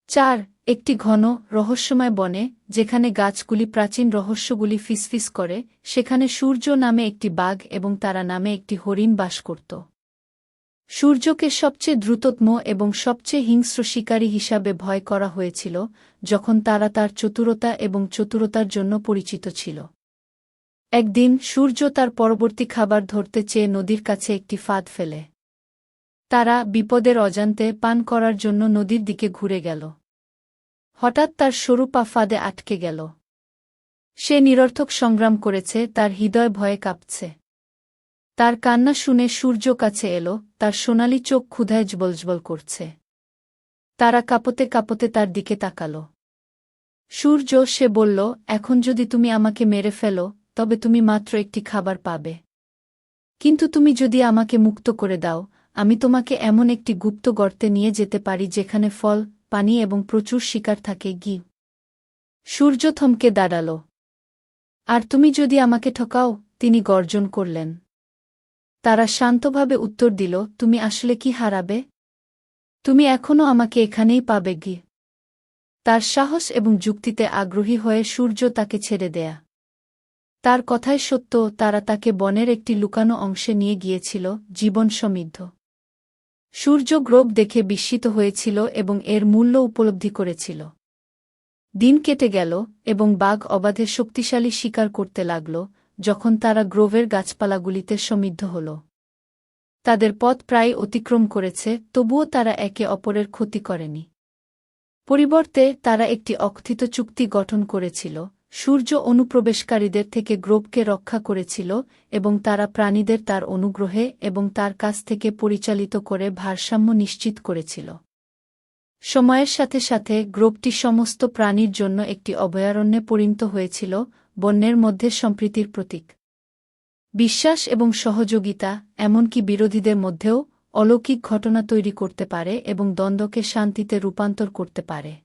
৪. একটি ঘন, রহস্যময় বনে, যেখানে গাছগুলি প্রাচীন রহস্যগুলি ফিসফিস করে, সেখানে সূর্য নামে একটি বাঘ এবং তারা নামে একটি হরিণ বাস করত। সূর্যকে সবচেয়ে দ্রুততম এবং সবচেয়ে হিংস্র শিকারী হিসাবে ভয় করা হয়েছিল, যখন তারা তার চতুরতা এবং চতুরতার জন্য পরিচিত ছিল। একদিন সূর্য তার পরবর্তী খাবার ধরতে চেয়ে নদীর কাছে একটি ফাঁদ ফেলে। তারা বিপদের অজান্তে পান করার জন্য নদীর দিকে ঘুরে গেল। হঠাৎ তার সরু পা ফাঁদে আটকে গেল। সে নিরর্থক সংগ্রাম করেছে, তার হৃদয় ভয়ে কাঁপছে। তার কান্না শুনে সূর্য কাছে এল, তার সোনালি চোখ ক্ষুধায় জ্বলজ্বল করছে। তারা কাঁপতে কাঁপতে তার দিকে তাকাল। সূর্য, সে বলল, এখন যদি তুমি আমাকে মেরে ফেলো, তবে তুমি মাত্র একটি খাবার পাবে। কিন্তু তুমি যদি আমাকে মুক্ত করে দাও, আমি তোমাকে এমন একটি গুপ্ত গর্তে নিয়ে যেতে পারি যেখানে ফল, পানি এবং প্রচুর শিকার থাকে। সূর্য থমকে দাঁড়াল। আর তুমি যদি আমাকে ঠকাও? তিনি গর্জন করলেন। তারা শান্তভাবে উত্তর দিল, তুমি আসলে কি হারাবে? তুমি এখনও আমাকে এখানেই পাবে। তার সাহস এবং যুক্তিতে আগ্রহী হয়ে সূর্য তাকে ছেড়ে দেয়া। তার কথাই সত্য, তারা তাকে বনের একটি লুকানো অংশে নিয়ে গিয়েছিল, জীবন সমৃদ্ধ। সূর্য গ্রোভ দেখে বিস্মিত হয়েছিল এবং এর মূল্য উপলব্ধি করেছিল। দিন কেটে গেল, এবং বাঘ অবাধে শক্তিশালী শিকার করতে লাগল, যখন তারা গ্রোভের গাছপালাগুলিতে সমৃদ্ধ হল। তাদের পথ প্রায় অতিক্রম করেছে, তবুও তারা একে অপরের ক্ষতি করেনি। পরিবর্তে তারা একটি অকথিত চুক্তি গঠন করেছিল। সূর্য অনুপ্রবেশকারীদের থেকে গ্রোভকে রক্ষা করেছিল, এবং তারা প্রাণীদের তার অনুগ্রহে এবং তার কাছ থেকে পরিচালিত করে ভারসাম্য নিশ্চিত করেছিল। সময়ের সাথে সাথে গ্রোভটি সমস্ত প্রাণীর জন্য একটি অভয়ারণ্যে পরিণত হয়েছিল, বন্যের মধ্যে সম্প্রীতির প্রতীক। বিশ্বাস এবং সহযোগিতা, এমনকি বিরোধীদের মধ্যেও, অলৌকিক ঘটনা তৈরি করতে পারে এবং দ্বন্দ্বকে শান্তিতে রূপান্তর করতে পারে।